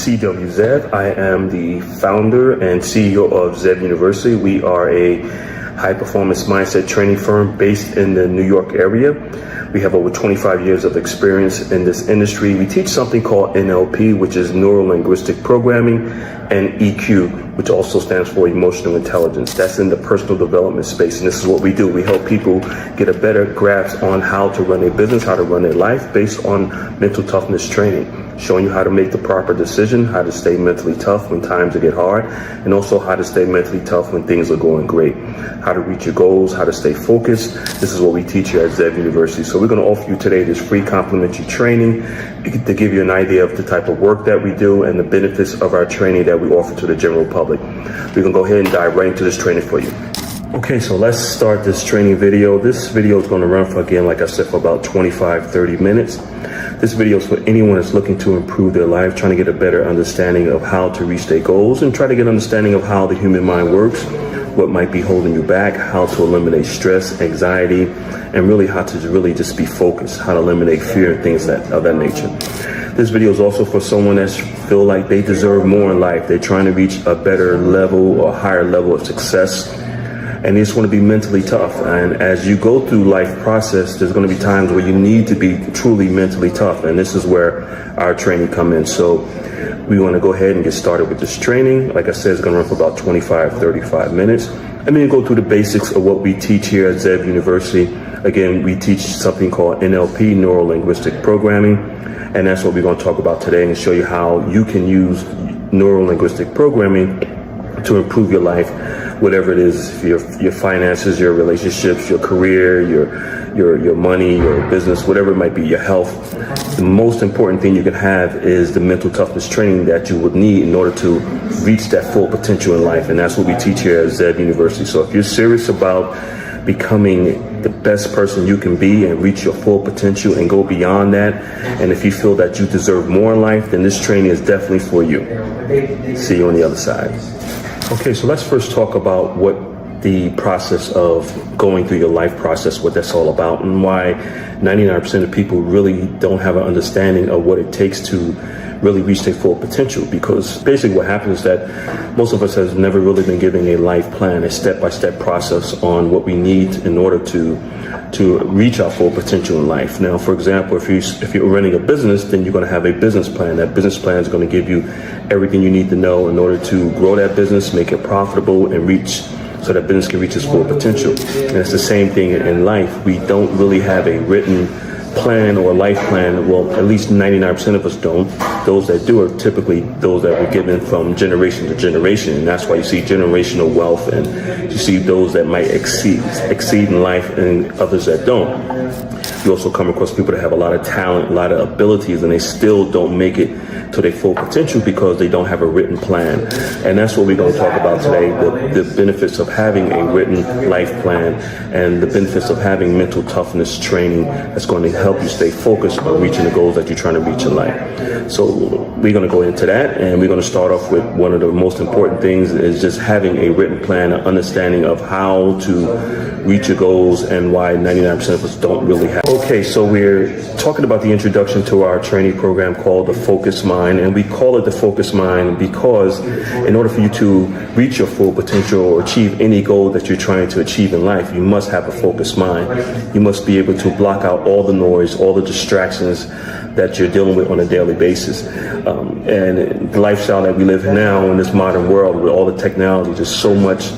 CW Zev. I am the founder and CEO of Zev University. We are a high-performance mindset training firm based in the New York area. We have over 25 years of experience in this industry. We teach something called NLP, which is Neuro-Linguistic Programming, and EQ, which also stands for Emotional Intelligence. That's in the personal development space, and this is what we do. We help people get a better grasp on how to run a business, how to run their life based on mental toughness training, showing you how to make the proper decision, how to stay mentally tough when times get hard, and also how to stay mentally tough when things are going great, how to reach your goals, how to stay focused. This is what we teach here at Zev University. So we're going to offer you today this free complimentary training to give you an idea of the type of work that we do and the benefits of our training that we offer to the general public. We're going to go ahead and dive right into this training for you. Okay, so let's start this training video. This video is going to run for, again, like I said, for about 25-30 minutes. This video is for anyone that's looking to improve their life, trying to get a better understanding of how to reach their goals, and try to get an understanding of how the human mind works, what might be holding you back, how to eliminate stress, anxiety, and really how to really just be focused, how to eliminate fear and things of that nature. This video is also for someone that feel like they deserve more in life. They're trying to reach a better level or higher level of success, and they just want to be mentally tough. And as you go through life process, there's going to be times where you need to be truly mentally tough, and this is where our training come in. So we want to go ahead and get started with this training. Like I said, it's going to run for about 25-35 minutes. And then go through the basics of what we teach here at Zev University. Again, we teach something called NLP, Neuro-Linguistic Programming, and that's what we're going to talk about today and show you how you can use Neuro-Linguistic Programming to improve your life, whatever it is, your finances, your relationships, your career, your money, your business, whatever it might be, your health. The most important thing you can have is the mental toughness training that you would need in order to reach that full potential in life. And that's what we teach here at Zev University. So if you're serious about becoming the best person you can be and reach your full potential and go beyond that, and if you feel that you deserve more in life, then this training is definitely for you. See you on the other side. Okay, so let's first talk about what the process of going through your life process, what that's all about, and why 99% of people really don't have an understanding of what it takes to really reach their full potential. Because basically what happens is that most of us has never really been given a life plan, a step-by-step process on what we need in order to reach our full potential in life. Now, for example, if you're running a business, then you're going to have a business plan. That business plan is going to give you everything you need to know in order to grow that business, make it profitable, and so that business can reach its full potential. And it's the same thing in life. We don't really have a written plan or a life plan. Well, at least 99% of us don't. Those that do are typically those that were given from generation to generation, and that's why you see generational wealth, and you see those that might exceed in life and others that don't. You also come across people that have a lot of talent, a lot of abilities, and they still don't make it to their full potential because they don't have a written plan. And that's what we're going to talk about today, the benefits of having a written life plan and the benefits of having mental toughness training that's going to help you stay focused on reaching the goals that you're trying to reach in life. So we're going to go into that, and we're going to start off with one of the most important things is just having a written plan, an understanding of how to reach your goals and why 99% of us don't really have. Okay, so we're talking about the introduction to our training program called the Focus Mind, and we call it the Focus Mind because in order for you to reach your full potential or achieve any goal that you're trying to achieve in life, you must have a focused mind. You must be able to block out all the noise, all the distractions that you're dealing with on a daily basis. And the lifestyle that we live in now in this modern world with all the technology, there's so much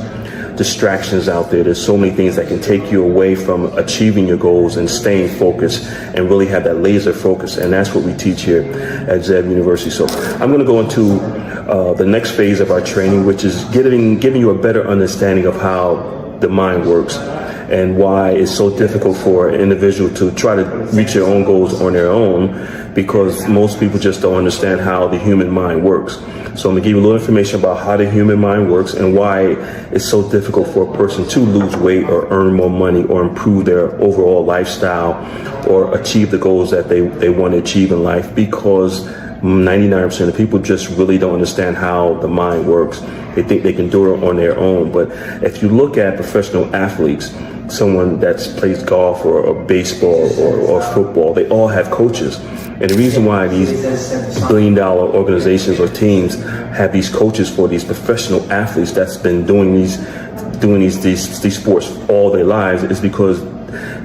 distractions out there. There's so many things that can take you away from achieving your goals and staying focused and really have that laser focus. And that's what we teach here at Zev University. So I'm going to go into the next phase of our training, which is giving you a better understanding of how the mind works and why it's so difficult for an individual to try to reach their own goals on their own, because most people just don't understand how the human mind works. So I'm gonna give you a little information about how the human mind works and why it's so difficult for a person to lose weight or earn more money or improve their overall lifestyle or achieve the goals that they want to achieve in life, because 99% of people just really don't understand how the mind works. They think they can do it on their own. But if you look at professional athletes, someone that plays golf or baseball or football, they all have coaches. And the reason why these billion-dollar organizations or teams have these coaches for these professional athletes that's been doing these sports all their lives is because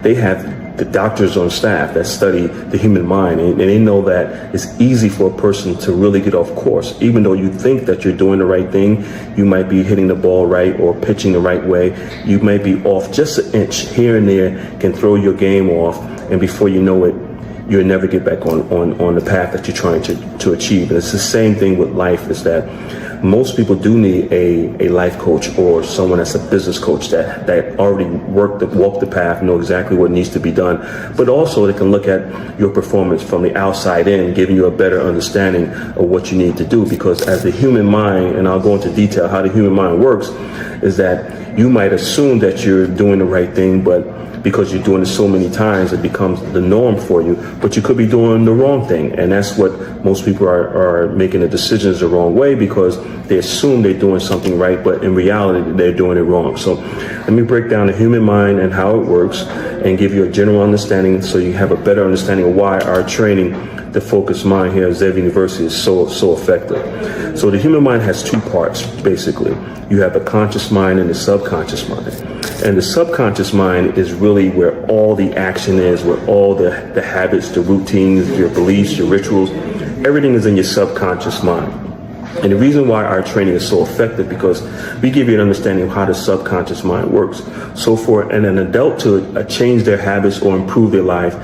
they have the doctors on staff that study the human mind, and they know that it's easy for a person to really get off course. Even though you think that you're doing the right thing, you might be hitting the ball right or pitching the right way, you might be off just an inch here and there, can throw your game off, and before you know it, you'll never get back on the path that you're trying to achieve. And it's the same thing with life, is that most people do need a life coach or someone that's a business coach that already walked the path, know exactly what needs to be done. But also they can look at your performance from the outside in, giving you a better understanding of what you need to do. Because as the human mind, and I'll go into detail how the human mind works, is that you might assume that you're doing the right thing, but because you're doing it so many times, it becomes the norm for you, but you could be doing the wrong thing. And that's what most people are making the decisions the wrong way, because they assume they're doing something right, but in reality, they're doing it wrong. So let me break down the human mind and how it works and give you a general understanding so you have a better understanding of why our training, the focused mind here at Zev University, is so effective. So the human mind has two parts, basically. You have the conscious mind and the subconscious mind. And the subconscious mind is really where all the action is, where all the habits, the routines, your beliefs, your rituals, everything is in your subconscious mind. And the reason why our training is so effective, because we give you an understanding of how the subconscious mind works. So for an adult to change their habits or improve their life,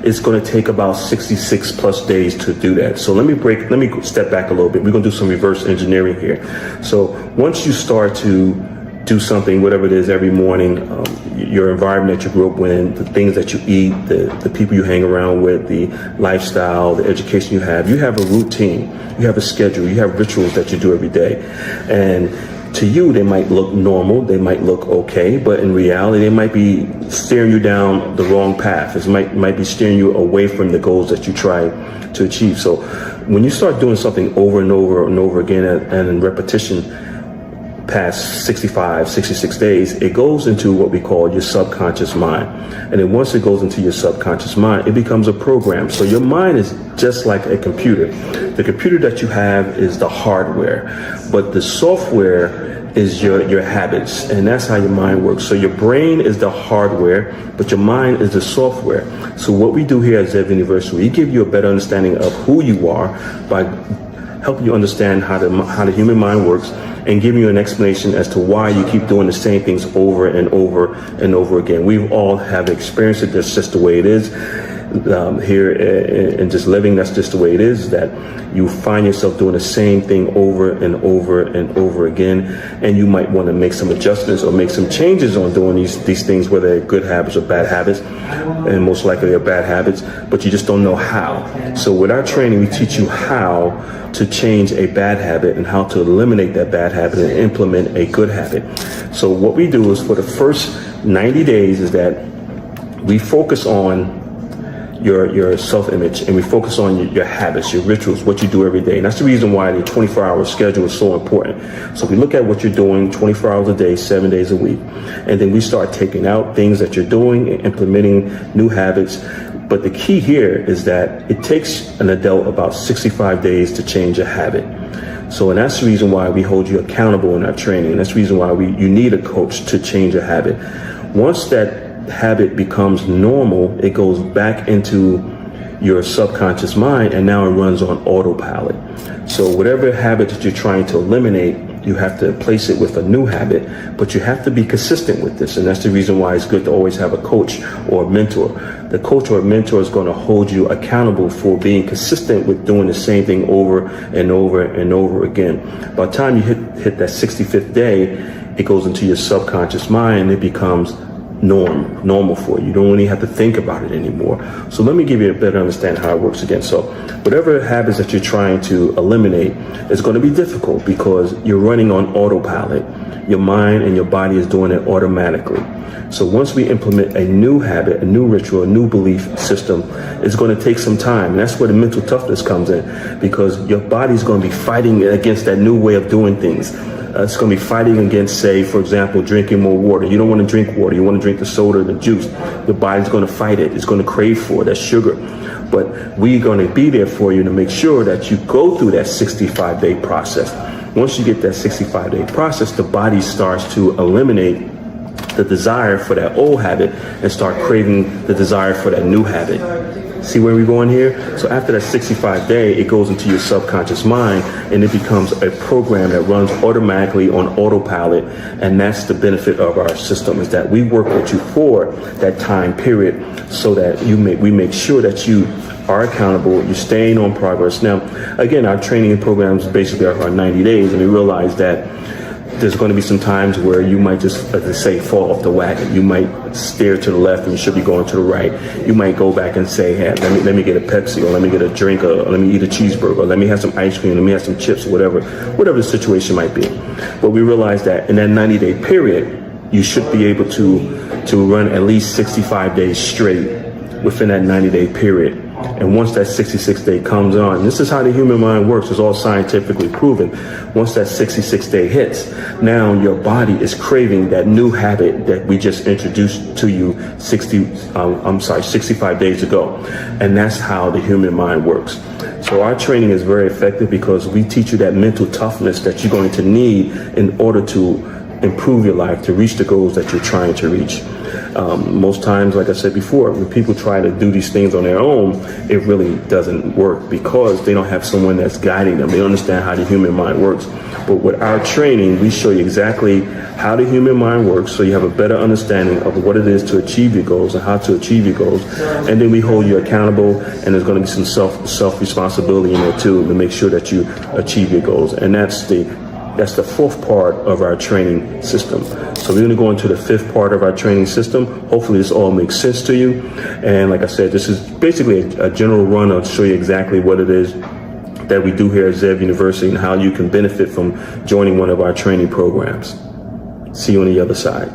it's going to take about 66 plus days to do that. So let me step back a little bit. We're going to do some reverse engineering here. So once you start to do something, whatever it is, every morning, your environment that you grew up in, the things that you eat, the people you hang around with, the lifestyle, the education you have a routine, you have a schedule, you have rituals that you do every day. And to you, they might look normal, they might look okay, but in reality, they might be steering you down the wrong path. It might be steering you away from the goals that you try to achieve. So when you start doing something over and over and over again and in repetition, past 65, 66 days, it goes into what we call your subconscious mind. And then once it goes into your subconscious mind, it becomes a program. So your mind is just like a computer. The computer that you have is the hardware, but the software is your habits, and that's how your mind works. So your brain is the hardware, but your mind is the software. So what we do here at Zev University, we give you a better understanding of who you are by helping you understand how the human mind works, and giving you an explanation as to why you keep doing the same things over and over and over again. We all have experienced it. That's just the way it is. Here and just living, that's just the way it is, that you find yourself doing the same thing over and over and over again, and you might want to make some adjustments or make some changes on doing these things, whether they're good habits or bad habits, and most likely they're bad habits, but you just don't know how. So with our training, we teach you how to change a bad habit and how to eliminate that bad habit and implement a good habit. So what we do is, for the first 90 days, is that we focus on your self-image, and we focus on your habits, your rituals, what you do every day. And that's the reason why the 24-hour schedule is so important. So we look at what you're doing 24 hours a day, 7 days a week, and then we start taking out things that you're doing and implementing new habits. But the key here is that it takes an adult about 65 days to change a habit. So, and that's the reason why we hold you accountable in our training. And that's the reason why you need a coach to change a habit. Once that habit becomes normal, it goes back into your subconscious mind, and now it runs on autopilot. So whatever habit that you're trying to eliminate, you have to replace it with a new habit, but you have to be consistent with this. And that's the reason why it's good to always have a coach or a mentor. The coach or mentor is going to hold you accountable for being consistent with doing the same thing over and over and over again. By the time you hit that 65th day, it goes into your subconscious mind, and it becomes normal for you. You don't really have to think about it anymore. So let me give you a better understanding how it works again. So whatever habits that you're trying to eliminate is going to be difficult because you're running on autopilot. Your mind and your body is doing it automatically. So once we implement a new habit, a new ritual, a new belief system, it's going to take some time. And that's where the mental toughness comes in, because your body's going to be fighting against that new way of doing things. It's going to be fighting against, say, for example, drinking more water. You don't want to drink water. You want to drink the soda, the juice. The body's going to fight it. It's going to crave for that sugar. But we're going to be there for you to make sure that you go through that 65-day process. Once you get that 65-day process, the body starts to eliminate the desire for that old habit and start craving the desire for that new habit. See where we're going here? So after that 65-day, it goes into your subconscious mind and it becomes a program that runs automatically on autopilot. And that's the benefit of our system, is that we work with you for that time period so that we make sure that you are accountable, you're staying on progress. Now, again, our training programs basically are 90 days, and we realize that there's going to be some times where you might just, as they say, fall off the wagon. You might steer to the left and you should be going to the right. You might go back and say, hey, let me get a Pepsi, or let me get a drink, or let me eat a cheeseburger, or let me have some ice cream, let me have some chips, or whatever the situation might be. But we realize that in that 90-day period, you should be able to run at least 65 days straight within that 90-day period. And once that 66th day comes on, this is how the human mind works. It's all scientifically proven. Once that 66th day hits, now your body is craving that new habit that we just introduced to you 65 days ago. And that's how the human mind works. So our training is very effective because we teach you that mental toughness that you're going to need in order to improve your life, to reach the goals that you're trying to reach. Most times, like I said before, when people try to do these things on their own, it really doesn't work because they don't have someone that's guiding them. They don't understand how the human mind works. But with our training, we show you exactly how the human mind works, so you have a better understanding of what it is to achieve your goals and how to achieve your goals. And then we hold you accountable, and there's going to be some self-responsibility in there too, to make sure that you achieve your goals. And that's the fourth part of our training system. So we're going to go into the fifth part of our training system. Hopefully this all makes sense to you. And like I said, this is basically a general run. I'll show you exactly what it is that we do here at Zev University and how you can benefit from joining one of our training programs. See you on the other side.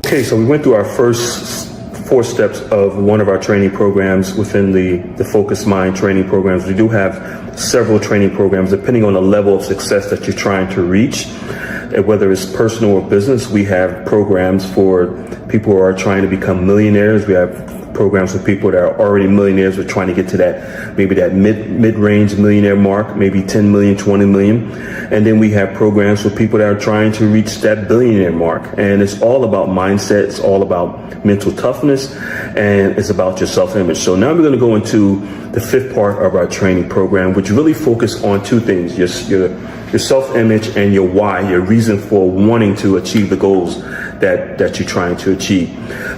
Okay, so we went through our first 4 steps of one of our training programs within the Focused Mind training programs. We do have several training programs depending on the level of success that you're trying to reach. Whether it's personal or business, we have programs for people who are trying to become millionaires. We have programs for people that are already millionaires. We're trying to get to that mid-range millionaire mark, maybe 10 million, 20 million. And then we have programs for people that are trying to reach that billionaire mark. And it's all about mindset. It's all about mental toughness, and it's about your self-image. So now we're going to go into the fifth part of our training program, which really focus on 2 things: your self-image and your why, your reason for wanting to achieve the goals that you're trying to achieve.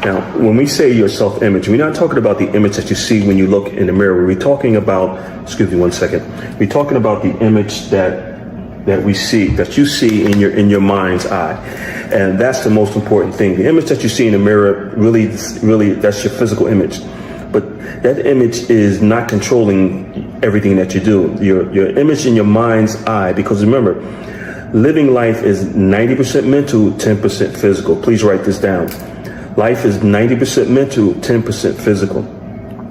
Now, when we say your self-image, we're not talking about the image that you see when you look in the mirror. We're talking about, excuse me one second, we're talking about the image that we see, that you see in your mind's eye. And that's the most important thing. The image that you see in the mirror, really, that's your physical image. But that image is not controlling everything that you do. Your image in your mind's eye, because remember, living life is 90% mental, 10% physical. Please write this down. Life is 90% mental, 10% physical.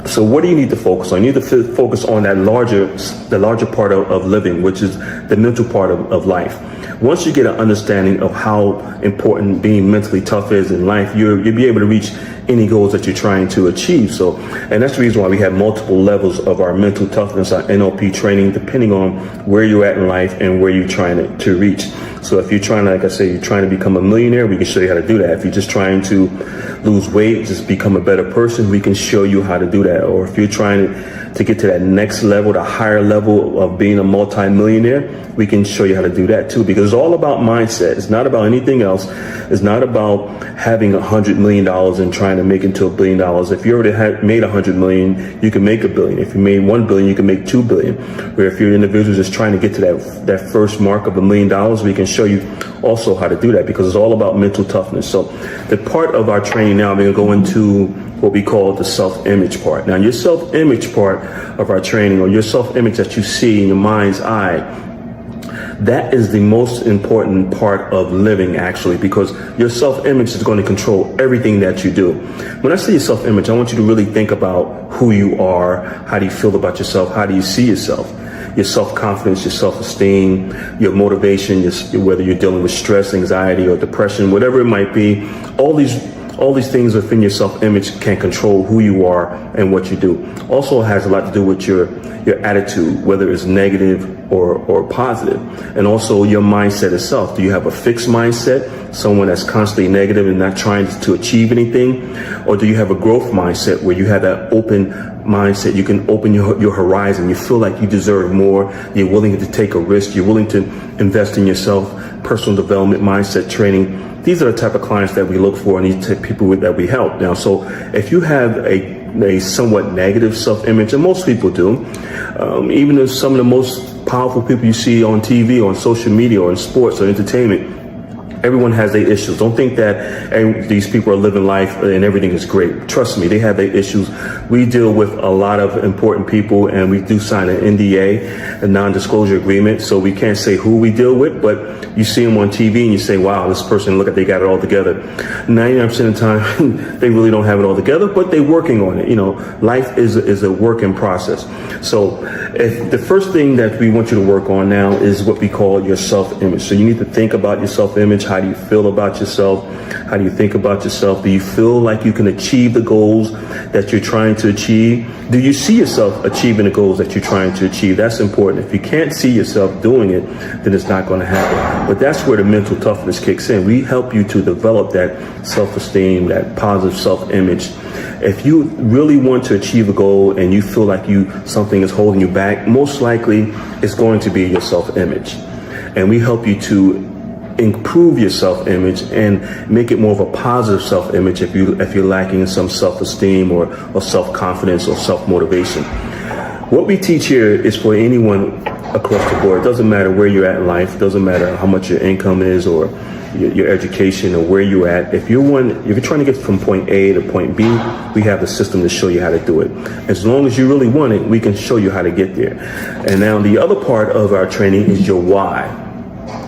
So what do you need to focus on? You need to focus on the larger part of living, which is the mental part of life. Once you get an understanding of how important being mentally tough is in life, you'll be able to reach any goals that you're trying to achieve. So, and that's the reason why we have multiple levels of our mental toughness, our NLP training, depending on where you're at in life and where you're trying to reach. So if you're trying to, like I say, you're trying to become a millionaire, we can show you how to do that. If you're just trying to lose weight, just become a better person, we can show you how to do that. Or if you're trying to get to that next level, the higher level of being a multi-millionaire, we can show you how to do that too, because it's all about mindset. It's not about anything else. It's not about having $100 million and trying to make it to $1 billion. If you already made $100 million, you can make $1 billion. If you made $1 billion, you can make $2 billion. Where if you're an individual just trying to get to that first mark of $1 million, we can show you also how to do that, because it's all about mental toughness. So the part of our training training now, we're going to go into what we call the self-image part. Now, your self-image part of our training, or your self-image that you see in your mind's eye, that is the most important part of living, actually, because your self-image is going to control everything that you do. When I say your self-image, I want you to really think about who you are. How do you feel about yourself? How do you see yourself? Your self-confidence, your self-esteem, your motivation, whether you're dealing with stress, anxiety, or depression, whatever it might be, all these things within your self-image can control who you are and what you do. Also has a lot to do with your attitude, whether it's negative or positive. And also your mindset itself. Do you have a fixed mindset, someone that's constantly negative and not trying to achieve anything? Or do you have a growth mindset where you have that open mindset? You can open your horizon. You feel like you deserve more. You're willing to take a risk. You're willing to invest in yourself, personal development, mindset training. These are the type of clients that we look for and these type of people that we help. Now, so if you have a somewhat negative self-image, and most people do, even if some of the most powerful people you see on TV, or on social media, or in sports or entertainment, everyone has their issues. Don't think that these people are living life and everything is great. Trust me, they have their issues. We deal with a lot of important people, and we do sign an NDA, a non-disclosure agreement, so we can't say who we deal with, but you see them on TV and you say, wow, this person, look at, they got it all together. 99% of the time, they really don't have it all together, but they're working on it. You know, life is a work in process. So if the first thing that we want you to work on now is what we call your self-image. So you need to think about your self-image. How do you feel about yourself? How do you think about yourself? Do you feel like you can achieve the goals that you're trying to achieve? Do you see yourself achieving the goals that you're trying to achieve? That's important. If you can't see yourself doing it, then it's not going to happen. But that's where the mental toughness kicks in. We help you to develop that self-esteem, that positive self-image. If you really want to achieve a goal and you feel like something is holding you back, most likely it's going to be your self-image. And we help you to improve your self-image and make it more of a positive self-image if you're lacking in some self-esteem or self-confidence or self-motivation. What we teach here is for anyone across the board. It doesn't matter where you're at in life. It doesn't matter how much your income is or your education or where you're at. If you're trying to get from point A to point B, we have the system to show you how to do it. As long as you really want it, we can show you how to get there. And now the other part of our training is your why.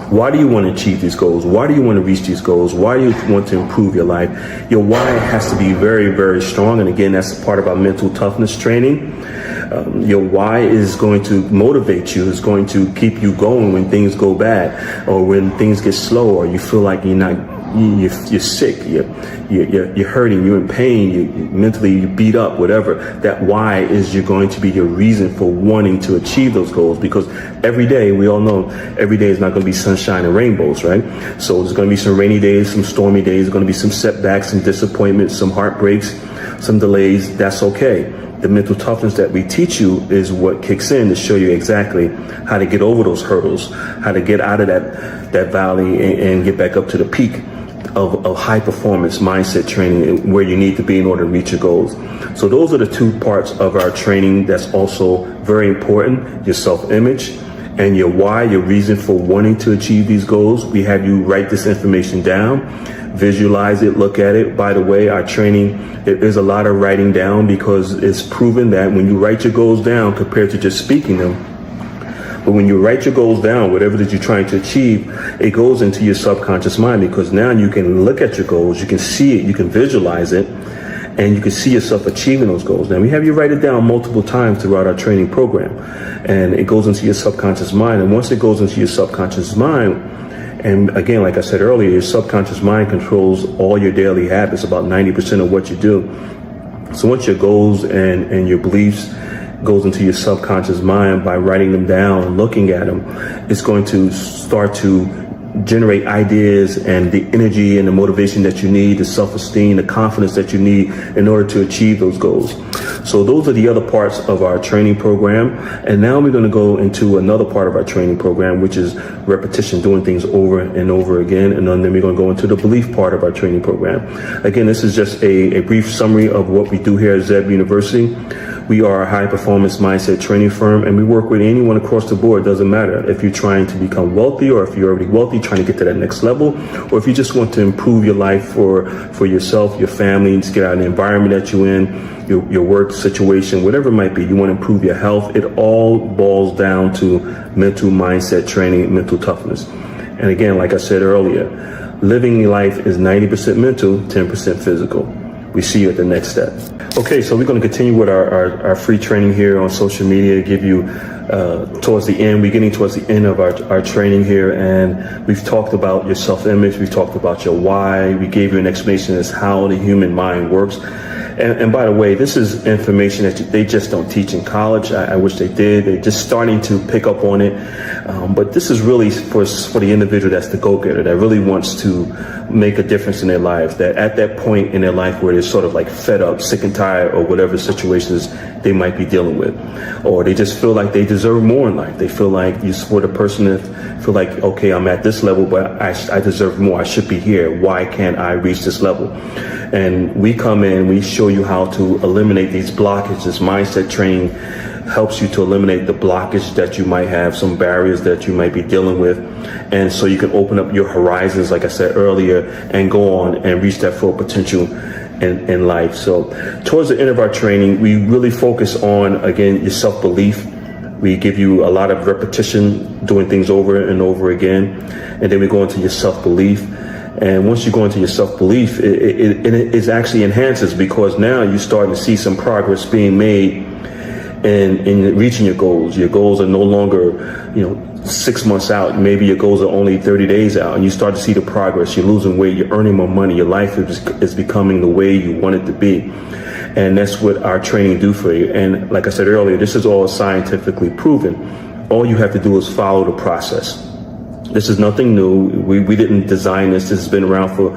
Why do you want to achieve these goals? Why do you want to reach these goals? Why do you want to improve your life? Your why has to be very, very strong. And again, that's part of our mental toughness training. Your why is going to motivate you, is going to keep you going when things go bad or when things get slow or you feel like you're sick, you're hurting, you're in pain, you're beat up, whatever. That why is going to be your reason for wanting to achieve those goals, because every day, we all know, every day is not going to be sunshine and rainbows, right? So there's going to be some rainy days, some stormy days, there's going to be some setbacks, some disappointments, some heartbreaks, some delays. That's okay. The mental toughness that we teach you is what kicks in to show you exactly how to get over those hurdles, how to get out of that valley and get back up to the peak of high performance mindset training, where you need to be in order to reach your goals. So those are the two parts of our training that's also very important: your self-image and your why, your reason for wanting to achieve these goals. We have you write this information down, visualize it, look at it. By the way, our training, there is a lot of writing down, because it's proven that when you write your goals down compared to just speaking them, but when you write your goals down, whatever that you're trying to achieve, it goes into your subconscious mind, because now you can look at your goals, you can see it, you can visualize it, and you can see yourself achieving those goals. Now, we have you write it down multiple times throughout our training program, and it goes into your subconscious mind. And once it goes into your subconscious mind, and again, like I said earlier, your subconscious mind controls all your daily habits, about 90% of what you do. So once your goals and your beliefs goes into your subconscious mind, by writing them down and looking at them, it's going to start to generate ideas and the energy and the motivation that you need, the self-esteem, the confidence that you need in order to achieve those goals. So those are the other parts of our training program. And now we're going to go into another part of our training program, which is repetition, doing things over and over again. And then we're going to go into the belief part of our training program. Again, this is just a brief summary of what we do here at Zeb University. We are a high performance mindset training firm, and we work with anyone across the board. Doesn't matter if you're trying to become wealthy or if you're already wealthy, trying to get to that next level, or if you just want to improve your life for yourself, your family, just get out of the environment that you're in, your work situation, whatever it might be. You want to improve your health. It all boils down to mental mindset training, mental toughness. And again, like I said earlier, living life is 90% mental, 10% physical. We see you at the next step. Okay, so we're going to continue with our free training here on social media, give you towards the end. We're getting towards the end of our training here, and we've talked about your self-image. We've talked about your why. We gave you an explanation as how the human mind works. And by the way, this is information that they just don't teach in college. I wish they did. They're just starting to pick up on it. But this is really for the individual that's the go-getter, that really wants to make a difference in their lives, that at that point in their life where they're sort of like fed up, sick and tired, or whatever situations they might be dealing with, or they just feel like they deserve more in life. They feel like you support a person that feel like, okay, I'm at this level, but I deserve more. I should be here. Why can't I reach this level? And we come in, we show you how to eliminate these blockages. Mindset training helps you to eliminate the blockage that you might have, some barriers that you might be dealing with. And so you can open up your horizons, like I said earlier, and go on and reach that full potential in life. So towards the end of our training, we really focus on, again, your self-belief. We give you a lot of repetition, doing things over and over again. And then we go into your self-belief. And once you go into your self-belief, it actually enhances, because now you're starting to see some progress being made in reaching your goals. Your goals are no longer, 6 months out. Maybe your goals are only 30 days out, and you start to see the progress. You're losing weight, you're earning more money, your life is becoming the way you want it to be. And that's what our training do for you. And like I said earlier, this is all scientifically proven. All you have to do is follow the process. This is nothing new. We didn't design this. This has been around for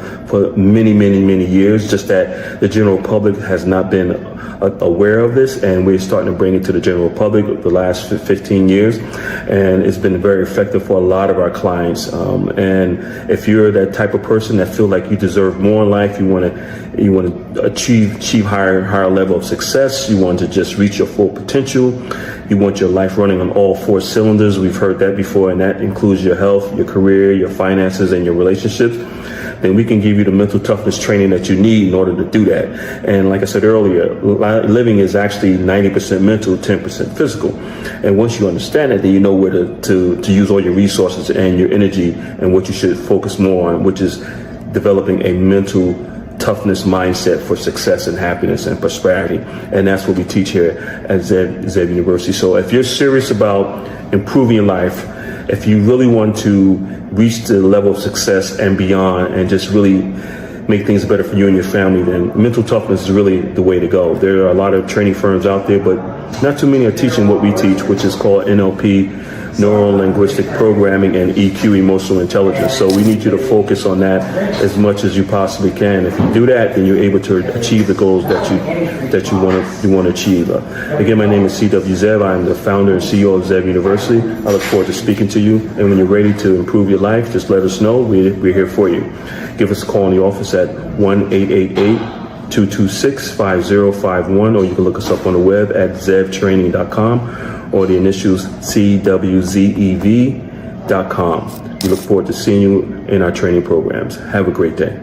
many, many, many years, just that the general public has not been aware of this, and we're starting to bring it to the general public the last 15 years, and it's been very effective for a lot of our clients. And if you're that type of person that feel like you deserve more in life, you want to achieve higher level of success, you want to just reach your full potential, you want your life running on all 4 cylinders. We've heard that before, and that includes your health, your career, your finances, and your relationships. Then we can give you the mental toughness training that you need in order to do that. And like I said earlier, living is actually 90% mental, 10% physical. And once you understand it, then you know where to use all your resources and your energy and what you should focus more on, which is developing a mental toughness mindset for success and happiness and prosperity. And that's what we teach here at Zev University. So if you're serious about improving your life, if you really want to reach the level of success and beyond, and just really make things better for you and your family, then mental toughness is really the way to go. There are a lot of training firms out there, but not too many are teaching what we teach, which is called NLP, Neuro-Linguistic Programming, and EQ, Emotional Intelligence. So we need you to focus on that as much as you possibly can. If you do that, then you're able to achieve the goals that you want to achieve. Again, my name is C.W. Zev. I'm the founder and CEO of Zev University. I look forward to speaking to you. And when you're ready to improve your life, just let us know. We're here for you. Give us a call in the office at 1-888-226-5051, or you can look us up on the web at zevtraining.com, or the initials CWZEV.com. We look forward to seeing you in our training programs. Have a great day.